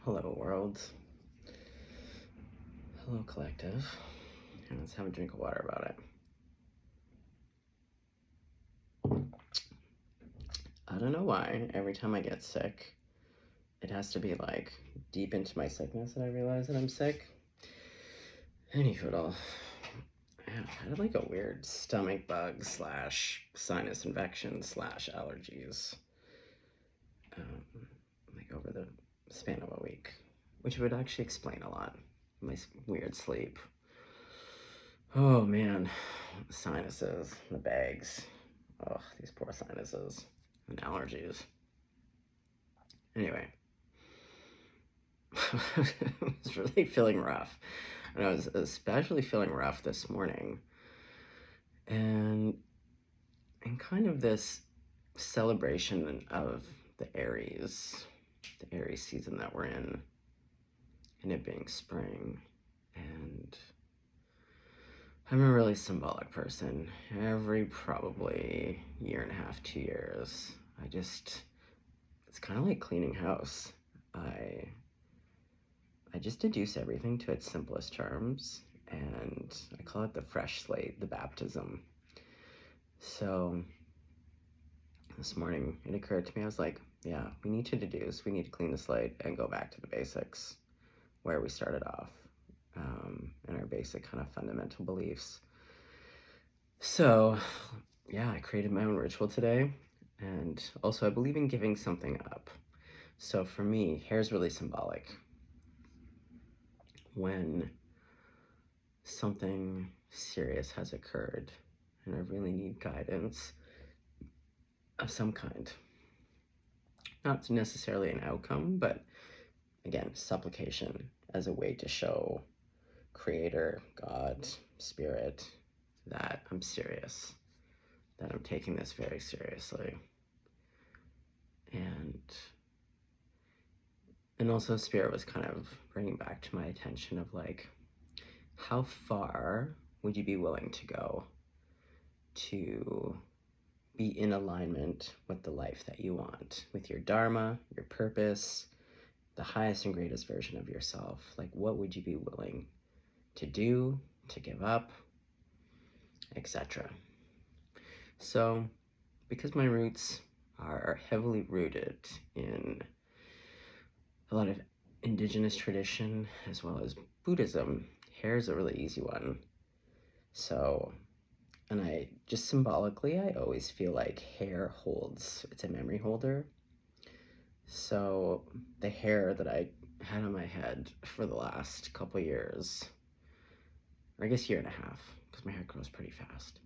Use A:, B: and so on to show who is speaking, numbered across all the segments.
A: Hello, world. Hello, collective. And let's have a drink of water about it. I don't know why. Every time I get sick, it has to be like deep into my sickness that I realize that I'm sick. Anywho, I had like a weird stomach bug / sinus infection / allergies. Like over the span of a week, which would actually explain a lot. My weird sleep. Oh man, sinuses, the bags. Oh, these poor sinuses and allergies. Anyway, I was really feeling rough. And I was especially feeling rough this morning. And kind of this celebration of the Aries season that we're in, and it being spring. And I'm a really symbolic person. Every probably year and a half, 2 years, it's kind of like cleaning house. I just deduce everything to its simplest terms, and I call it the fresh slate, the baptism. So this morning it occurred to me, I was like, yeah, we need to deduce, we need to clean the slate and go back to the basics, where we started off, and our basic kind of fundamental beliefs. So yeah, I created my own ritual today, and also I believe in giving something up. So for me, hair is really symbolic. When something serious has occurred and I really need guidance of some kind, not necessarily an outcome, but again, supplication as a way to show Creator, God, Spirit, that I'm serious, that I'm taking this very seriously. And also Spirit was kind of bringing back to my attention of like, how far would you be willing to go to be in alignment with the life that you want, with your dharma, your purpose, the highest and greatest version of yourself? Like, what would you be willing to do, to give up, etc.? So, because my roots are heavily rooted in a lot of indigenous tradition as well as Buddhism, hair is a really easy one. So, and I just symbolically, I always feel like hair holds, it's a memory holder. So the hair that I had on my head for the last couple years, or I guess year and a half, because my hair grows pretty fast.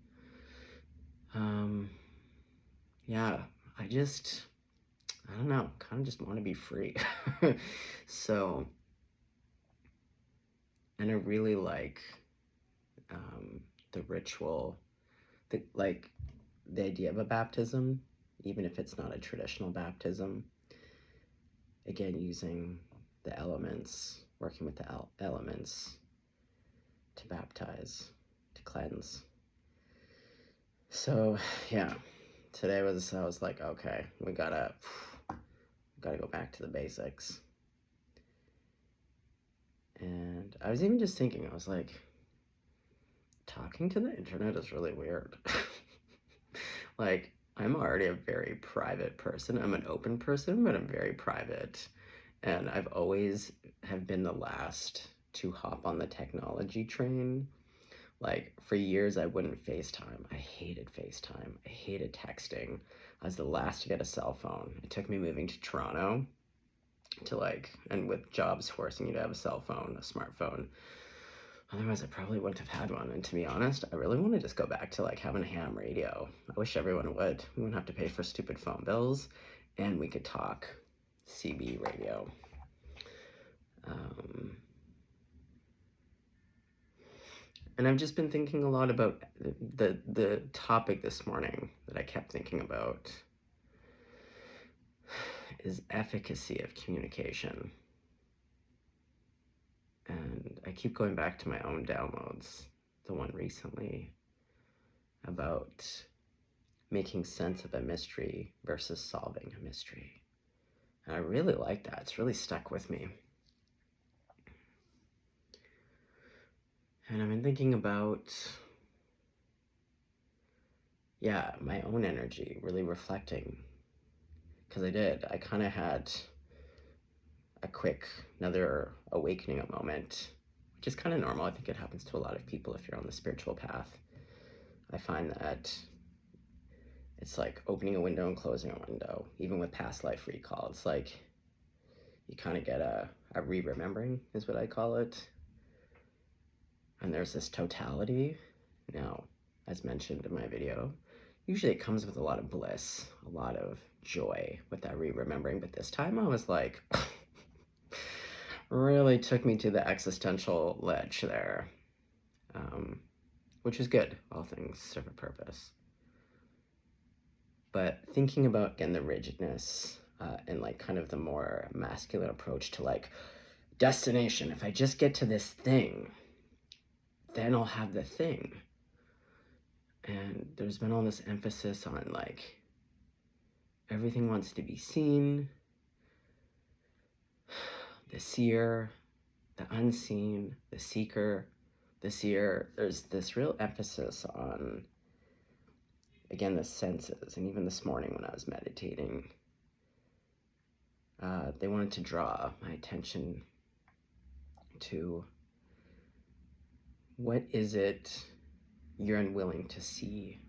A: Yeah, I don't know, kind of just want to be free. So, and I really like the ritual, the idea of a baptism, even if it's not a traditional baptism. Again, using the elements, working with the elements to baptize, to cleanse. So yeah, I was like, okay, we gotta go back to the basics. And I was even just thinking, I was like, talking to the internet is really weird. Like, I'm already a very private person. I'm an open person, but I'm very private. And I've always have been the last to hop on the technology train. Like, for years, I wouldn't FaceTime. I hated FaceTime. I hated texting. I was the last to get a cell phone. It took me moving to Toronto to and with jobs forcing you to have a cell phone, a smartphone. Otherwise, I probably wouldn't have had one. And to be honest, I really want to just go back to having a ham radio. I wish everyone would. We wouldn't have to pay for stupid phone bills, and we could talk CB radio. And I've just been thinking a lot about the topic this morning that I kept thinking about is efficacy of communication. And I keep going back to my own downloads, the one recently about making sense of a mystery versus solving a mystery. And I really like that. It's really stuck with me. And I've been thinking about, yeah, my own energy, really reflecting. Because I kind of had another awakening moment, which is kind of normal. I think it happens to a lot of people if you're on the spiritual path. I find that it's like opening a window and closing a window, even with past life recall. It's like you kind of get a re-remembering, is what I call it. And there's this totality. Now, as mentioned in my video, usually it comes with a lot of bliss, a lot of joy with that re-remembering. But this time I was like, really took me to the existential ledge there, which is good. All things serve a purpose. But thinking about, again, the rigidness and like kind of the more masculine approach to like destination. If I just get to this thing, then I'll have the thing. And there's been all this emphasis on like everything wants to be seen, the seer, the unseen, the seeker, the seer. There's this real emphasis on, again, the senses. And even this morning when I was meditating, they wanted to draw my attention to what is it you're unwilling to see?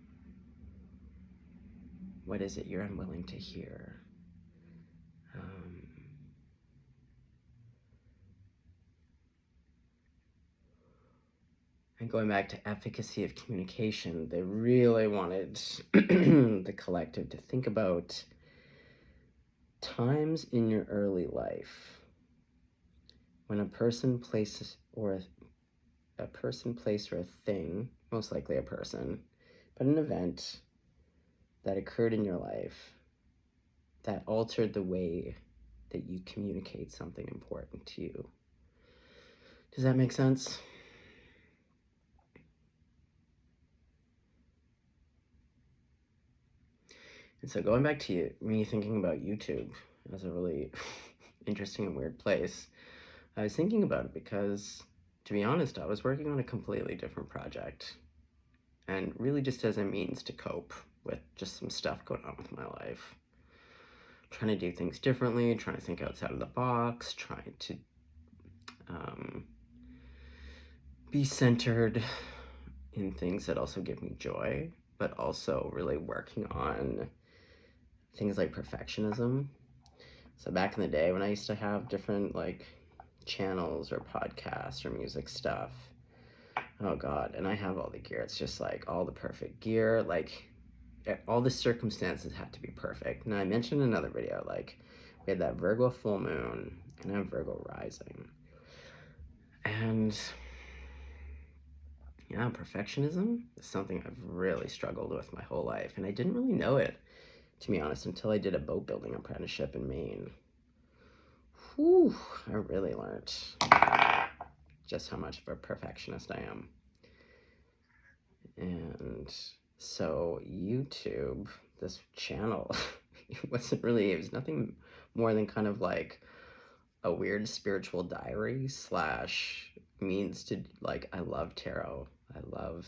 A: What is it you're unwilling to hear? And going back to efficacy of communication, they really wanted the collective to think about times in your early life when a person, place, or a thing, most likely a person, but an event that occurred in your life that altered the way that you communicate something important to you. Does that make sense? And so going back to me thinking about YouTube as a really interesting and weird place, I was thinking about it because, to be honest, I was working on a completely different project. And really just as a means to cope with just some stuff going on with my life. Trying to do things differently, trying to think outside of the box, trying to be centered in things that also give me joy, but also really working on things like perfectionism. So back in the day when I used to have different like channels or podcasts or music stuff, oh God, and I have all the gear. It's just like all the perfect gear, like all the circumstances had to be perfect. And I mentioned in another video, like we had that Virgo full moon and a Virgo rising. And yeah, perfectionism is something I've really struggled with my whole life. And I didn't really know it, to be honest, until I did a boat building apprenticeship in Maine. Whew, I really learned just how much of a perfectionist I am. And so YouTube, this channel, it was nothing more than kind of like a weird spiritual diary / means to, like, I love tarot. I love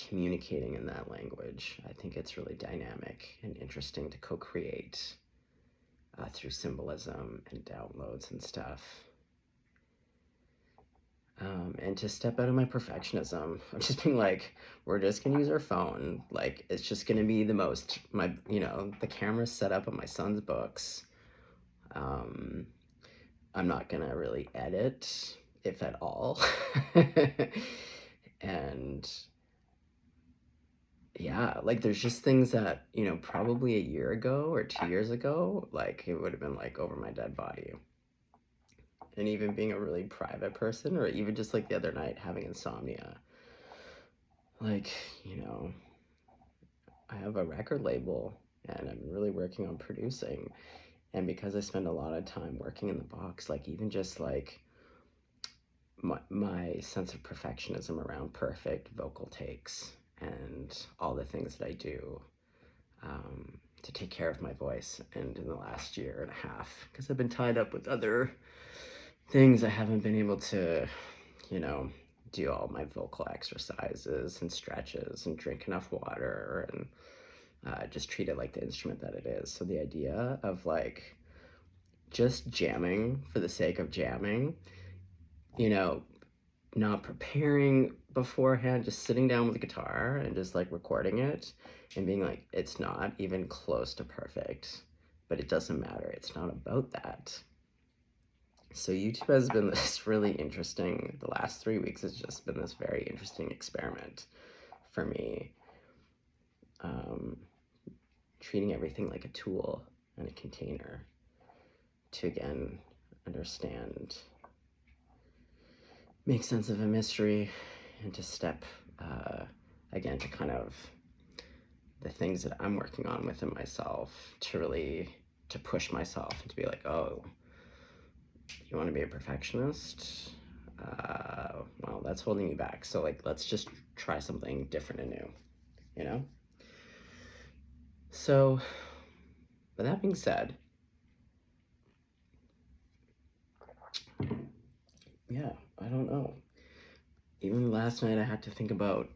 A: communicating in that language. I think it's really dynamic and interesting to co-create through symbolism and downloads and stuff. And to step out of my perfectionism, I'm just being like, we're just gonna use our phone. Like, it's just gonna be the camera's set up on my son's books. I'm not gonna really edit, if at all. And yeah, like there's just things that, probably a year ago or 2 years ago, like it would have been like over my dead body. And even being a really private person, or even just like the other night having insomnia, like, I have a record label and I'm really working on producing. And because I spend a lot of time working in the box, like even just like my sense of perfectionism around perfect vocal takes and all the things that I do to take care of my voice. And in the last year and a half, because I've been tied up with other things, I haven't been able to, do all my vocal exercises and stretches and drink enough water and just treat it like the instrument that it is. So the idea of like just jamming for the sake of jamming, you know, not preparing beforehand, just sitting down with the guitar and just like recording it and being like, it's not even close to perfect, but it doesn't matter. It's not about that. So YouTube has been this really interesting, the last 3 weeks has just been this very interesting experiment for me. Treating everything like a tool and a container to, again, understand, make sense of a mystery, and to step, again, to kind of the things that I'm working on within myself, to really, to push myself and to be like, oh, you want to be a perfectionist? Well, that's holding you back. So like, let's just try something different and new, you know? So, with that being said, yeah, I don't know. Even last night I had to think about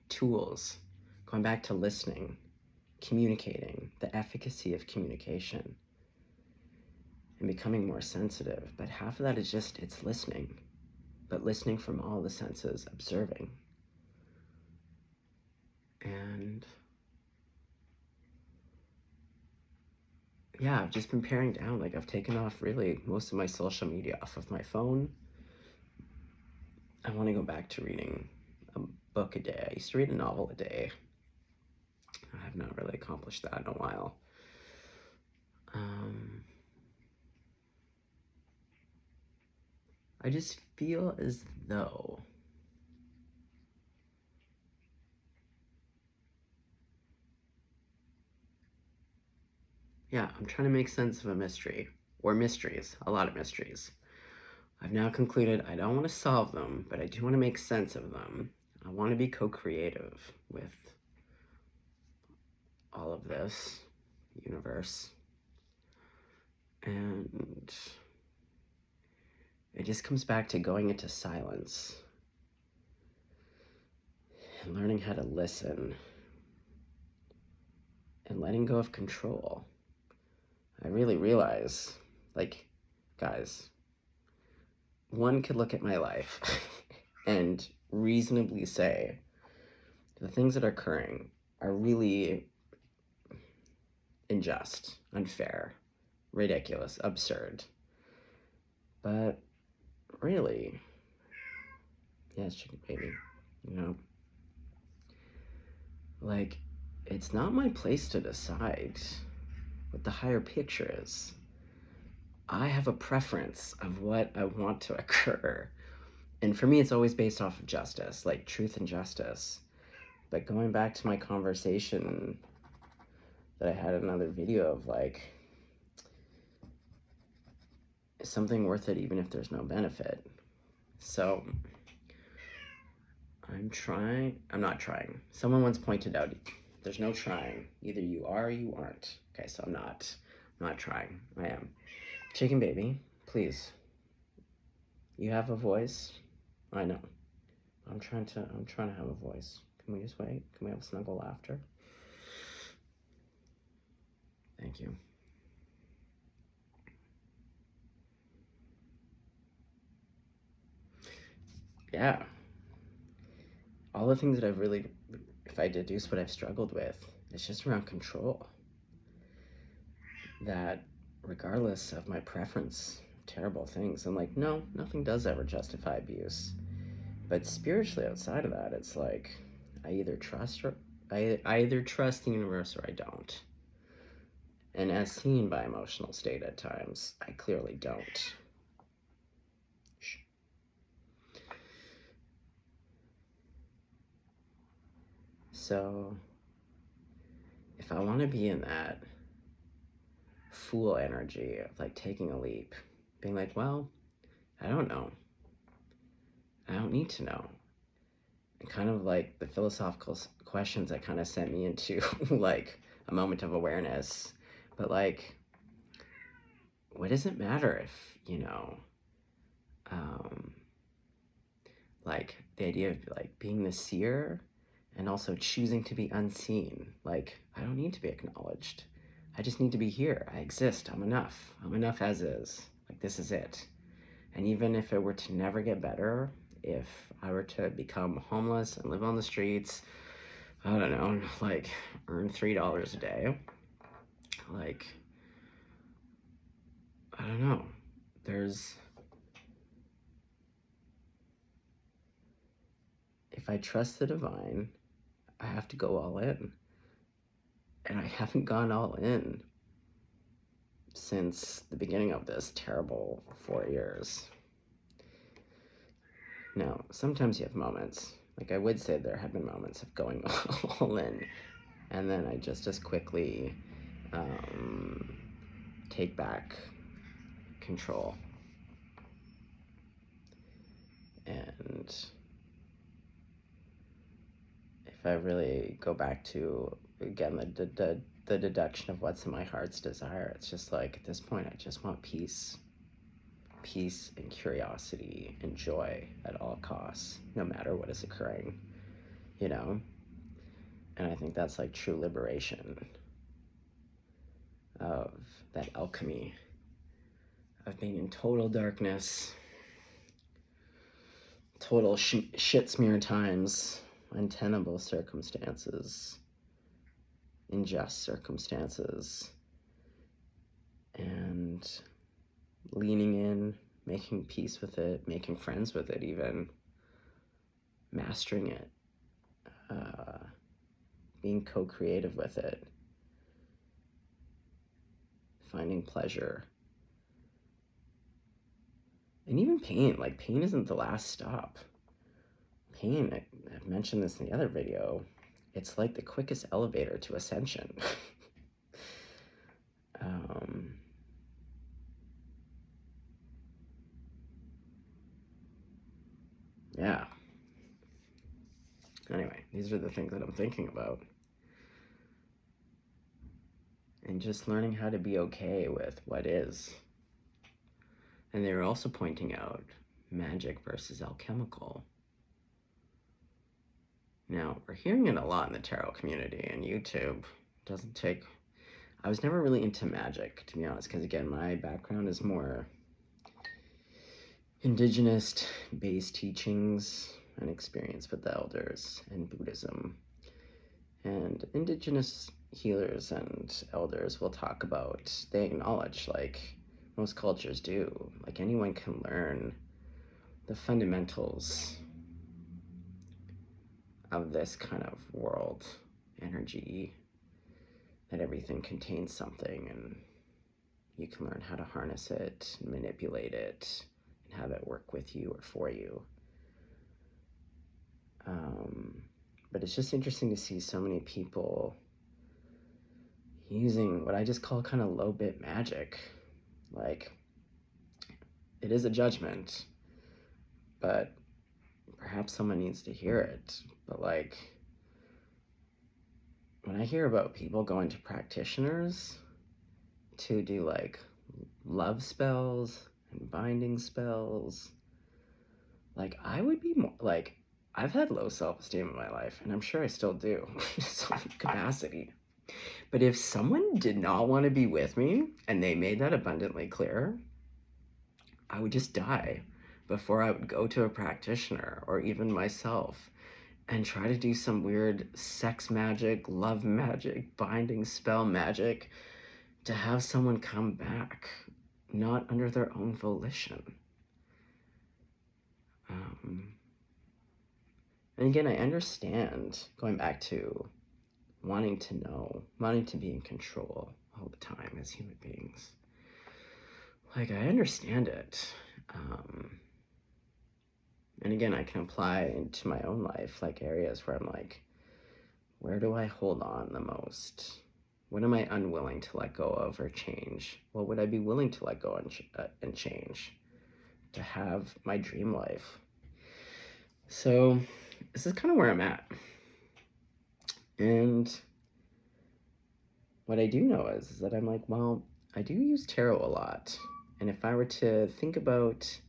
A: tools, going back to listening, communicating, the efficacy of communication, and becoming more sensitive. But half of that is just, it's listening, but listening from all the senses, observing. And yeah, I've just been paring down. Like, I've taken off really most of my social media off of my phone. I want to go back to reading a book a day. I used to read a novel a day. I have not really accomplished that in a while. I just feel as though I'm trying to make sense of a mystery, or mysteries, a lot of mysteries. I've now concluded I don't want to solve them, but I do want to make sense of them. I want to be co-creative with all of this universe. And it just comes back to going into silence and learning how to listen and letting go of control. I really realize, like, guys, one could look at my life and reasonably say the things that are occurring are really unjust, unfair, ridiculous, absurd. But really, yes, chicken baby, you know, like, it's not my place to decide what the higher picture is. I have a preference of what I want to occur. And for me, it's always based off of justice, like truth and justice. But going back to my conversation that I had in another video of like, is something worth it even if there's no benefit? So I'm not trying. Someone once pointed out, there's no trying. Either you are or you aren't. Okay, so I'm not trying. I am. Chicken baby, please. You have a voice. I know. I'm trying to have a voice. Can we just wait? Can we have a snuggle after? Thank you. Yeah. All the things that I've really, if I deduce what I've struggled with, it's just around control. That regardless of my preference, terrible things, I'm like, no, nothing does ever justify abuse. But spiritually outside of that, it's like, I either trust the universe or I don't. And as seen by emotional state at times, I clearly don't. So, if I want to be in that fool energy of like taking a leap, being like, well, I don't know. I don't need to know. And kind of like the philosophical questions that kind of sent me into like a moment of awareness. But like, what does it matter if, Like the idea of like being the seer and also choosing to be unseen. Like, I don't need to be acknowledged. I just need to be here. I exist. I'm enough. I'm enough as is. Like, this is it. And even if it were to never get better, if I were to become homeless and live on the streets, I don't know, like earn $3 a day, like, I don't know. If I trust the divine, I have to go all in. And I haven't gone all in since the beginning of this terrible 4 years. Now, sometimes you have moments, like I would say there have been moments of going all in, and then I just as quickly take back control. And if I really go back to, again, the deduction of what's in my heart's desire, it's just like, at this point, I just want peace. Peace and curiosity and joy at all costs, no matter what is occurring, you know? And I think that's like true liberation of that alchemy of being in total darkness, total shit smear times, untenable circumstances, unjust circumstances, and leaning in, making peace with it, making friends with it even, mastering it, being co-creative with it, finding pleasure. And even pain, like pain isn't the last stop. Pain, I've mentioned this in the other video, it's like the quickest elevator to ascension. Yeah. Anyway, these are the things that I'm thinking about. And just learning how to be okay with what is. And they were also pointing out magic versus alchemical. Now, we're hearing it a lot in the tarot community, and YouTube doesn't take... I was never really into magic, to be honest, because again, my background is more indigenous-based teachings and experience with the elders and Buddhism. And indigenous healers and elders will talk about, they acknowledge, like most cultures do, like anyone can learn the fundamentals of this kind of world energy, that everything contains something, and you can learn how to harness it, and manipulate it, and have it work with you or for you. But it's just interesting to see so many people using what I just call kind of low bit magic. Like, it is a judgment, but perhaps someone needs to hear it. But like, when I hear about people going to practitioners to do like love spells and binding spells, like I would be more like, I've had low self-esteem in my life, and I'm sure I still do, some capacity. But if someone did not want to be with me, and they made that abundantly clear, I would just die before I would go to a practitioner, or even myself, and try to do some weird sex magic, love magic, binding spell magic to have someone come back, not under their own volition. And again, I understand, going back to wanting to know, wanting to be in control all the time as human beings. Like, I understand it. And again, I can apply into my own life, like areas where I'm like, where do I hold on the most? What am I unwilling to let go of or change? What would I be willing to let go and change to have my dream life? So this is kind of where I'm at. And what I do know is that I'm like, well, I do use tarot a lot. And if I were to think about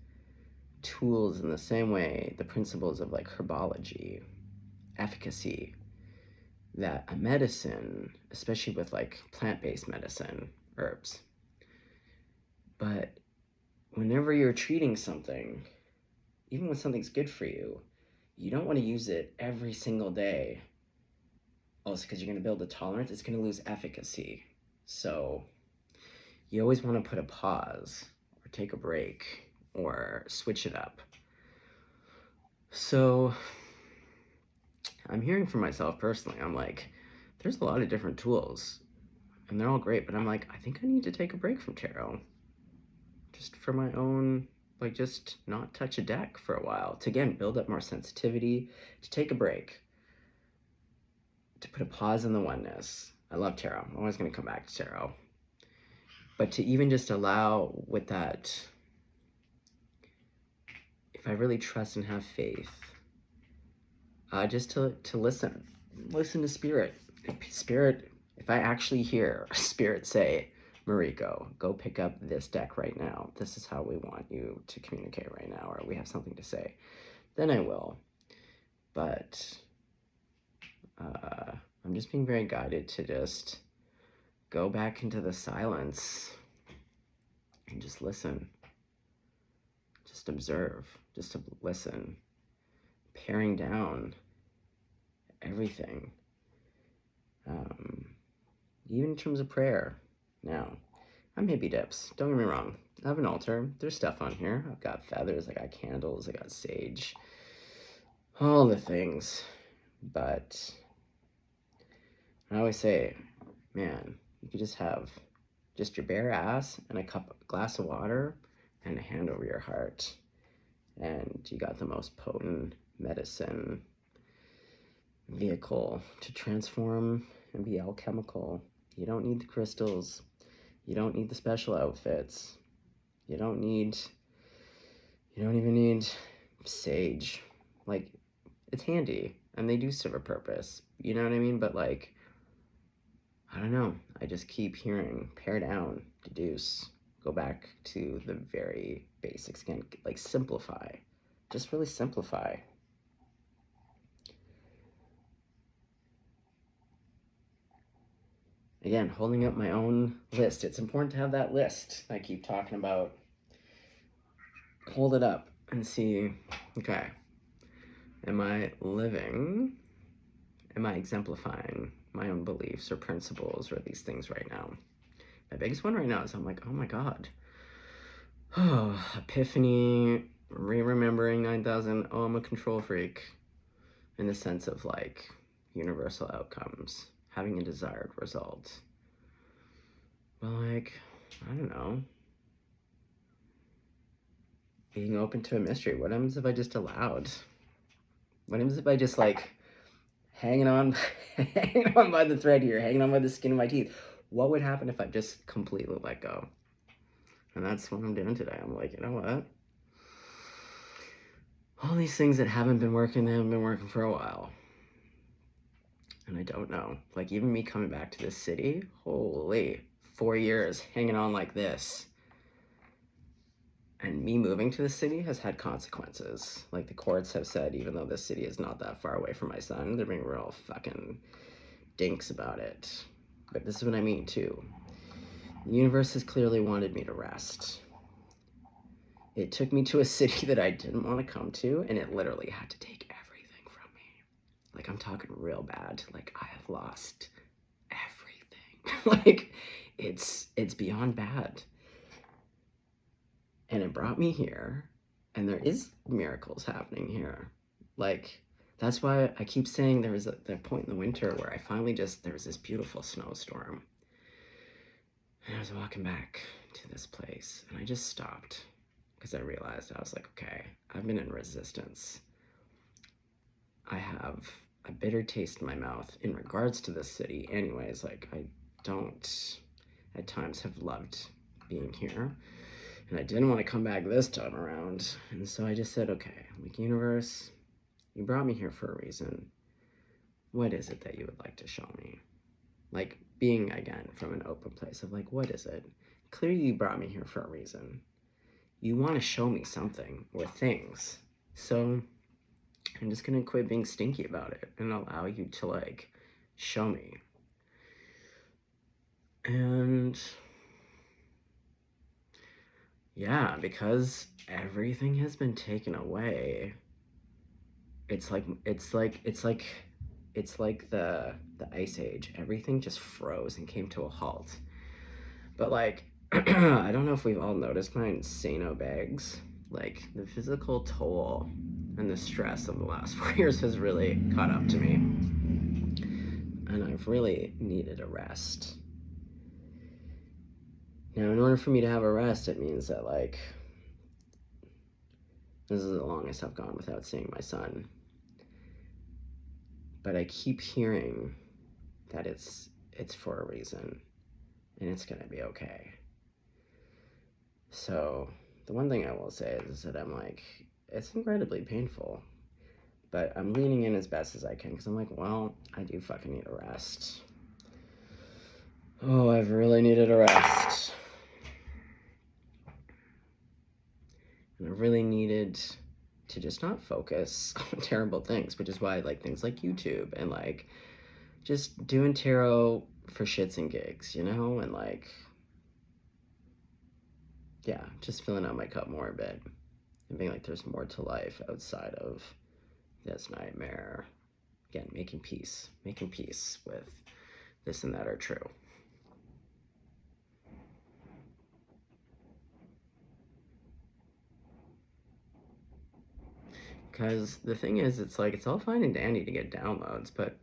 A: tools in the same way, the principles of like herbology, efficacy, that a medicine, especially with like plant-based medicine, herbs. But whenever you're treating something, even when something's good for you, you don't want to use it every single day. Also, because you're going to build a tolerance, it's going to lose efficacy. So you always want to put a pause or take a break or switch it up. So I'm hearing from myself personally, I'm like, there's a lot of different tools and they're all great, but I'm like, I think I need to take a break from tarot. Just for my own, like, just not touch a deck for a while. To, again, build up more sensitivity, to take a break, to put a pause in the oneness. I love tarot. I'm always going to come back to tarot. But to even just allow with that, if I really trust and have faith, just to listen to spirit. Spirit, if I actually hear spirit say, Mariko, go pick up this deck right now. This is how we want you to communicate right now, or we have something to say. Then I will. But I'm just being very guided to just go back into the silence and just listen. Just observe, just to listen. Paring down everything. Even in terms of prayer. Now, I'm hippie dips. Don't get me wrong. I have an altar. There's stuff on here. I've got feathers. I got candles. I got sage. All the things. But I always say, man, you could just have just your bare ass and a glass of water and a hand over your heart. And you got the most potent medicine vehicle to transform and be alchemical. You don't need the crystals. You don't need the special outfits. You don't even need sage. Like, it's handy and they do serve a purpose. You know what I mean? But like, I don't know. I just keep hearing pare down, deduce, go back to the very basics again. Like, simplify. Just really simplify. Again, holding up my own list. It's important to have that list I keep talking about. Hold it up and see, okay, am I exemplifying my own beliefs or principles or these things right now? My biggest one right now is I'm like, oh my God. Oh, epiphany, re-remembering 9,000. Oh, I'm a control freak in the sense of like universal outcomes, having a desired result. But like, I don't know. Being open to a mystery. What happens if I just allowed? What happens if I just like hanging on by the thread here, hanging on by the skin of my teeth? What would happen if I just completely let go? And that's what I'm doing today. I'm like, you know what? All these things that haven't been working, they haven't been working for a while. And I don't know. Like, even me coming back to this city, holy, 4 years hanging on like this. And me moving to the city has had consequences. Like, the courts have said, even though this city is not that far away from my son, they're being real fucking dinks about it. But this is what I mean, too. The universe has clearly wanted me to rest. It took me to a city that I didn't want to come to, and it literally had to take everything from me. Like, I'm talking real bad. Like, I have lost everything. Like, it's beyond bad. And it brought me here, and there is miracles happening here. Like, that's why I keep saying there was a point in the winter where I finally there was this beautiful snowstorm. And I was walking back to this place, and I just stopped because I realized, I was like, okay, I've been in resistance. I have a bitter taste in my mouth in regards to this city. Anyways, like, I don't, at times, have loved being here. And I didn't want to come back this time around. And so I just said, okay, like, universe, you brought me here for a reason. What is it that you would like to show me? Like, being, again, from an open place of like, what is it? Clearly you brought me here for a reason. you want to show me something or things. So I'm just going to quit being stinky about it and allow you to like show me. And yeah, because everything has been taken away, it's like the ice age. Everything just froze and came to a halt. But like I don't know if we've all noticed my insano bags. Like the physical toll and the stress of the last 4 years has really caught up to me. And I've really needed a rest. Now, in order for me to have a rest, it means that, like, this is the longest I've gone without seeing my son. But I keep hearing that it's for a reason, and it's gonna be okay. So, the one thing I will say is that I'm like, it's incredibly painful, but I'm leaning in as best as I can, because I'm like, well, I do fucking need a rest. Oh, I've really needed a rest. And I really needed to just not focus on terrible things, which is why I like things like YouTube and like just doing tarot for shits and gigs, you know? And like, yeah, just filling out my cup more a bit and being like, there's more to life outside of this nightmare. Again, making peace with this and that are true. Because the thing is, it's like, it's all fine and dandy to get downloads, but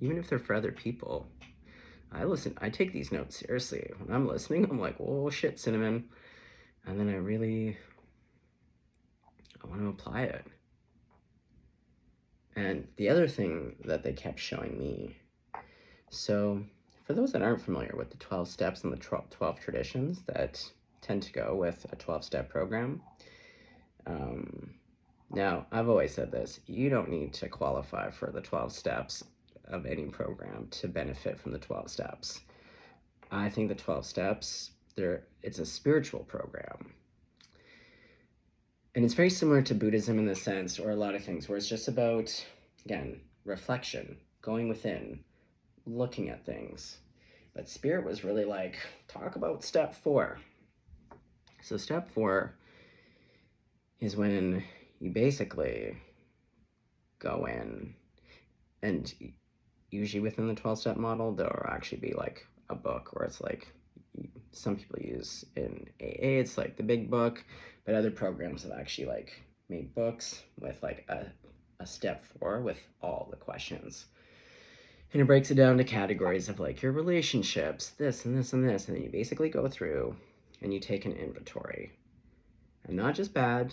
A: even if they're for other people, I take these notes seriously. When I'm listening, I'm like, oh shit, cinnamon. And then I want to apply it. And the other thing that they kept showing me, so for those that aren't familiar with the 12 steps and the 12 traditions that tend to go with a 12-step program, now, I've always said this, you don't need to qualify for the 12 steps of any program to benefit from the 12 steps. I think the 12 steps, it's a spiritual program. And it's very similar to Buddhism in the sense, or a lot of things, where it's just about, again, reflection, going within, looking at things. But Spirit was really like, talk about step 4. So step 4 is when you basically go in, and usually within the 12-step model, there'll actually be like a book where it's like, some people use in AA, it's like the big book, but other programs have actually like made books with like a step 4 with all the questions. And it breaks it down to categories of like your relationships, this and this and this, and then you basically go through and you take an inventory. And not just bad,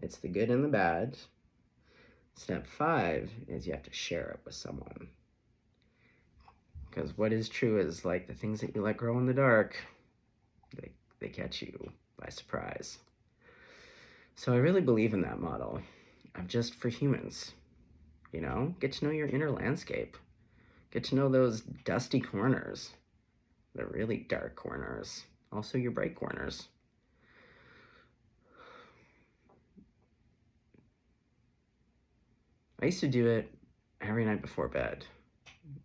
A: it's the good and the bad. Step 5 is you have to share it with someone. Because what is true is like the things that you let grow in the dark, they catch you by surprise. So I really believe in that model of just for humans, you know, get to know your inner landscape, get to know those dusty corners, the really dark corners, also your bright corners. I used to do it every night before bed.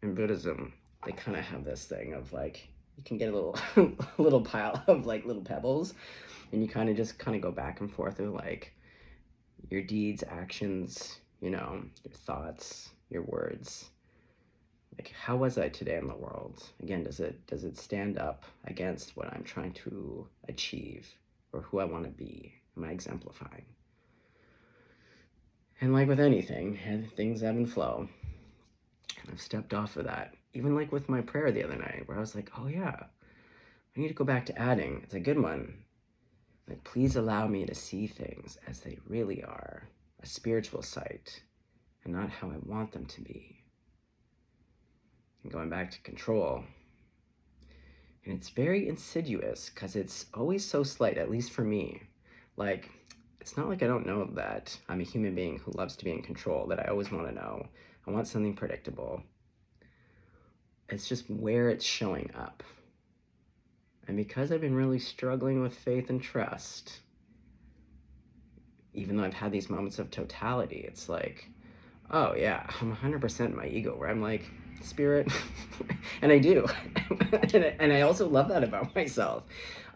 A: In Buddhism, they kind of have this thing of like, you can get a little a little pile of like little pebbles, and you kind of go back and forth with like your deeds, actions, you know, your thoughts, your words. Like, how was I today in the world? Again, does it stand up against what I'm trying to achieve or who I want to be? Am I exemplifying? And like with anything, things ebb and flow. I've stepped off of that. Even like with my prayer the other night, where I was like, oh yeah, I need to go back to adding. It's a good one. Like, please allow me to see things as they really are, a spiritual sight, and not how I want them to be. And going back to control. And it's very insidious because it's always so slight, at least for me. Like, it's not like I don't know that I'm a human being who loves to be in control, that I always want to know. I want something predictable. It's just where it's showing up. And because I've been really struggling with faith and trust, even though I've had these moments of totality, it's like, oh yeah, I'm 100% my ego, where I'm like, spirit, and I do. And I also love that about myself.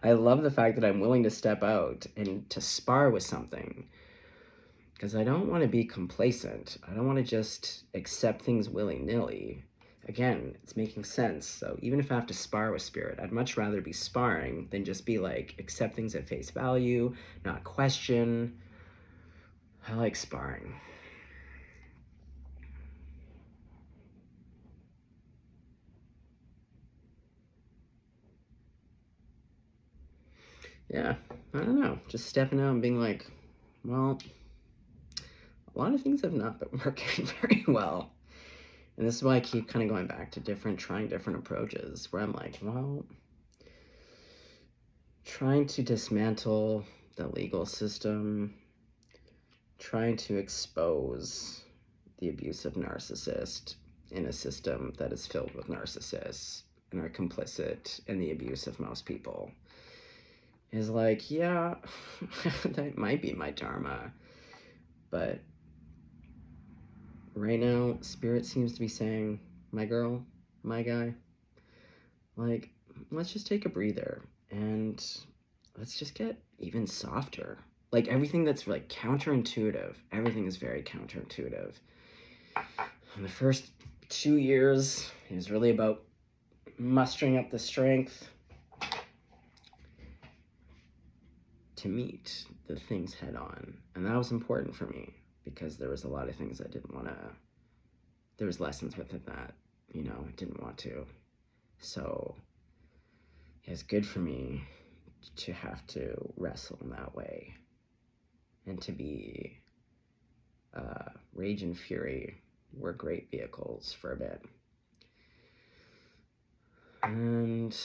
A: I love the fact that I'm willing to step out and to spar with something, because I don't want to be complacent. I don't want to just accept things willy-nilly. Again, it's making sense. So even if I have to spar with spirit, I'd much rather be sparring than just be like, accept things at face value, not question. I like sparring. Yeah, I don't know. Just stepping out and being like, well, a lot of things have not been working very well. And this is why I keep kind of going back to trying different approaches, where I'm like, well, trying to dismantle the legal system, trying to expose the abusive narcissist in a system that is filled with narcissists and are complicit in the abuse of most people, is like, yeah, that might be my dharma. But right now, Spirit seems to be saying, my girl, my guy, like, let's just take a breather and let's just get even softer. Like, everything that's like counterintuitive, everything is very counterintuitive. In the first 2 years, it was really about mustering up the strength to meet the things head on. And that was important for me, because there was a lot of things I didn't want to, there was lessons within that, you know, I didn't want to. So it's good for me to have to wrestle in that way, and to be rage and fury were great vehicles for a bit. And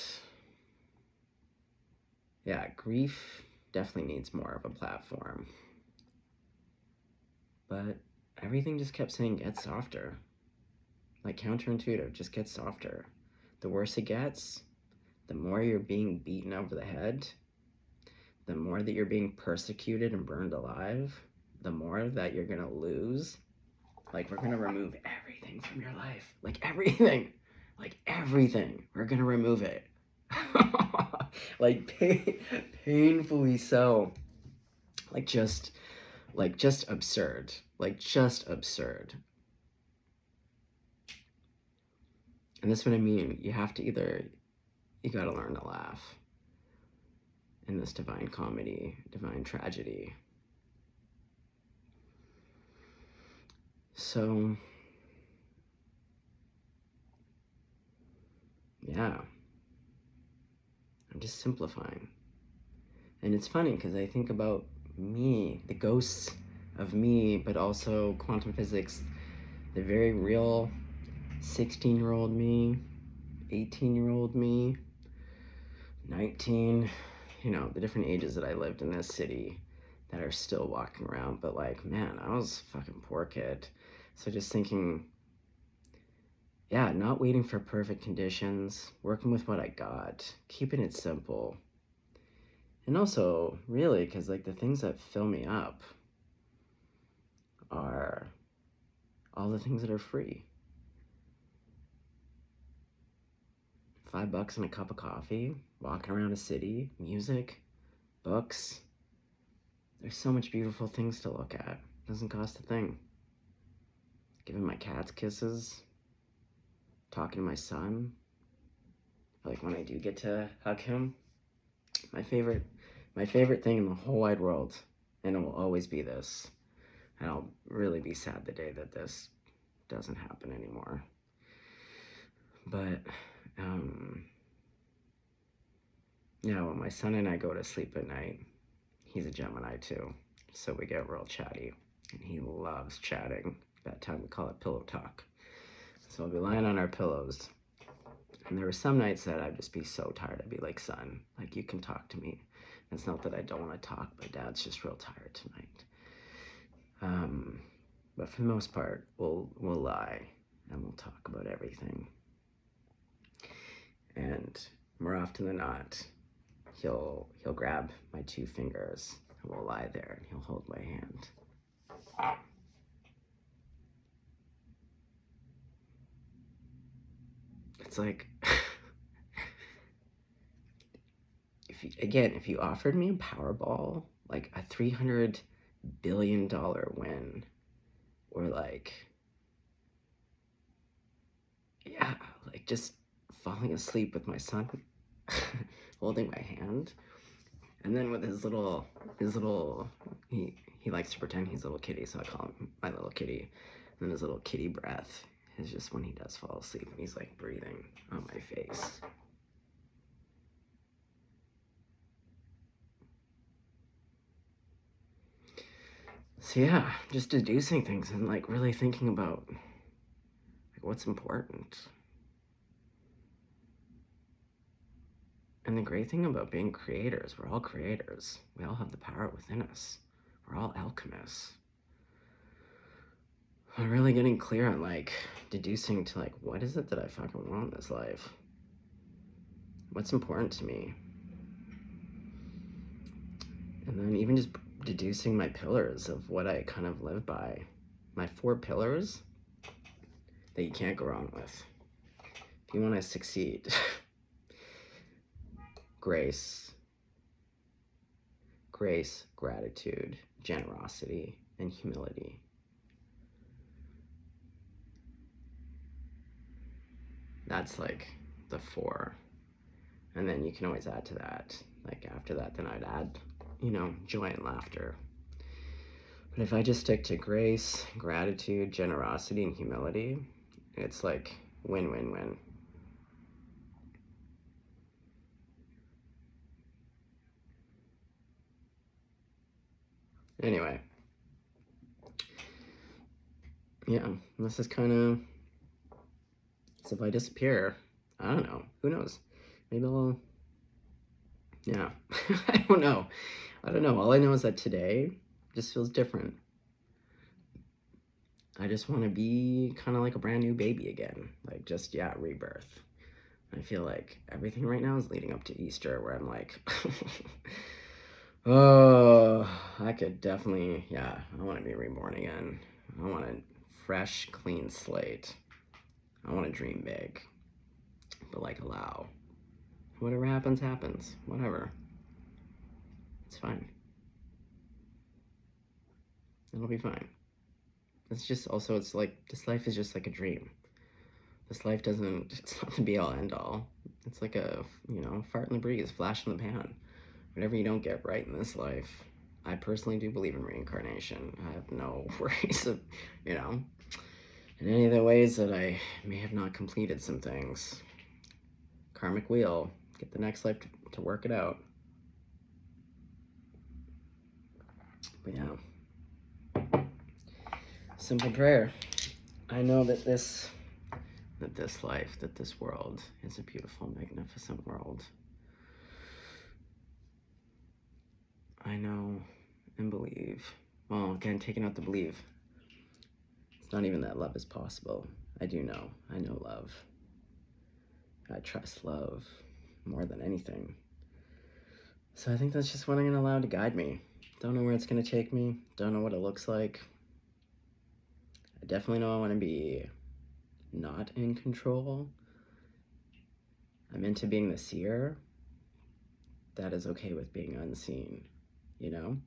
A: yeah, grief definitely needs more of a platform. But everything just kept saying, get softer. Like, counterintuitive, just get softer. The worse it gets, the more you're being beaten over the head, the more that you're being persecuted and burned alive, the more that you're gonna lose. Like, we're gonna remove everything from your life. Like, everything. Like, everything. We're gonna remove it. Like, painfully so. Like, just absurd. Like, just absurd. And that's what I mean. You have to either, you gotta learn to laugh in this divine comedy, divine tragedy. So, yeah, I'm just simplifying. And it's funny because I think about me, the ghosts of me, but also quantum physics, the very real 16-year-old me, 18-year-old me, 19, you know, the different ages that I lived in this city that are still walking around. But like, man, I was a fucking poor kid. So just thinking, yeah, not waiting for perfect conditions, working with what I got, keeping it simple. And also, really, because like the things that fill me up are all the things that are free. $5 and a cup of coffee, walking around a city, music, books. There's so much beautiful things to look at. Doesn't cost a thing. Giving my cats kisses, talking to my son. Like, when I do get to hug him, my favorite thing in the whole wide world, and it will always be this. And I'll really be sad the day that this doesn't happen anymore. But yeah, when my son and I go to sleep at night, he's a Gemini too, so we get real chatty, and he loves chatting. That time we call it pillow talk. So we'll be lying on our pillows, and there were some nights that I'd just be so tired. I'd be like, son, like, you can talk to me. It's not that I don't want to talk, but Dad's just real tired tonight. But for the most part, we'll lie and we'll talk about everything. And more often than not, he'll grab my two fingers and we'll lie there and he'll hold my hand. It's like, if you offered me a Powerball, like a $300 billion win, or like, yeah, like just falling asleep with my son holding my hand, and then with his little, he likes to pretend he's a little kitty, so I call him my little kitty, and then his little kitty breath is just when he does fall asleep and he's like breathing on my face. So yeah, just deducing things and like really thinking about like what's important. And the great thing about being creators, we're all creators. We all have the power within us. We're all alchemists. I'm really getting clear on like deducing to like, what is it that I fucking want in this life? What's important to me? And then even just deducing my pillars of what I kind of live by. My 4 pillars that you can't go wrong with. If you want to succeed. Grace, gratitude, generosity, and humility. That's like the 4. And then you can always add to that. Like after that, then I'd add, joy and laughter. But if I just stick to grace, gratitude, generosity, and humility, it's like win, win, win. Anyway, yeah, this is kind of, so if I disappear, I don't know, who knows? Maybe I'll, yeah, I don't know. All I know is that today just feels different. I just want to be kind of like a brand new baby again, like just, rebirth. I feel like everything right now is leading up to Easter, where I'm like, oh, I could definitely, I want to be reborn again. I want a fresh, clean slate. I want to dream big, but like allow. Whatever happens, happens. Whatever. It's fine. It'll be fine. It's just also, it's like, this life is just like a dream. This life it's not the be all end all. It's like a, fart in the breeze, flash in the pan. Whatever you don't get right in this life, I personally do believe in reincarnation. I have no worries of, in any of the ways that I may have not completed some things. Karmic wheel, get the next life to work it out. But yeah, simple prayer. I know that this life, that this world is a beautiful, magnificent world. I know and believe. Well, again, taking out the believe. It's not even that love is possible. I do know. I know love. I trust love more than anything. So I think that's just what I'm going to allow to guide me. Don't know where it's going to take me. Don't know what it looks like. I definitely know I want to be not in control. I'm into being the seer. That is okay with being unseen, And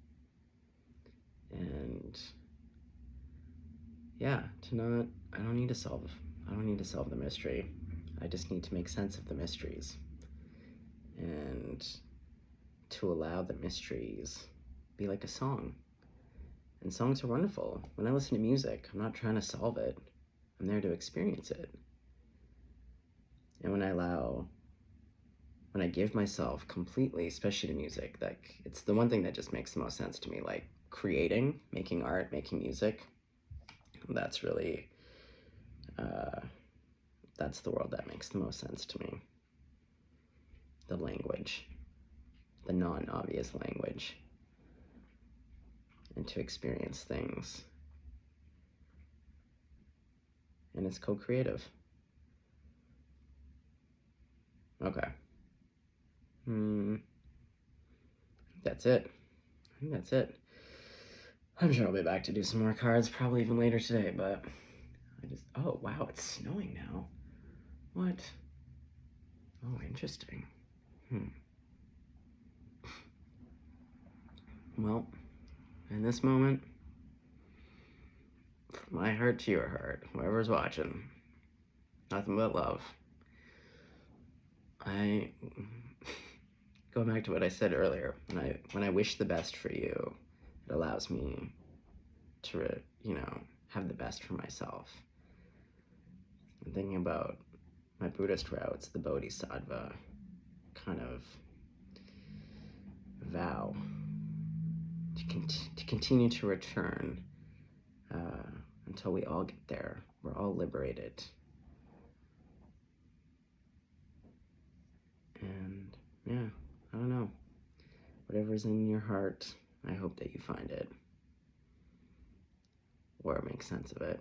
A: I don't need to solve the mystery. I just need to make sense of the mysteries. And to allow the mysteries be like a song. And songs are wonderful. When I listen to music, I'm not trying to solve it. I'm there to experience it. And when I give myself completely, especially to music, like it's the one thing that just makes the most sense to me, like creating, making art, making music. That's really, that's the world that makes the most sense to me. The language, the non-obvious language, and to experience things. And it's co-creative. Okay. that's it. I think that's it. I'm sure I'll be back to do some more cards, probably even later today, but oh, wow, it's snowing now. What? Oh, interesting. Well, in this moment, from my heart to your heart, whoever's watching, nothing but love. Going back to what I said earlier, when I wish the best for you, it allows me to, have the best for myself. I'm thinking about my Buddhist routes, the Bodhisattva kind of vow to continue to return until we all get there. We're all liberated. And yeah, I don't know. Whatever's in your heart, I hope that you find it or make sense of it.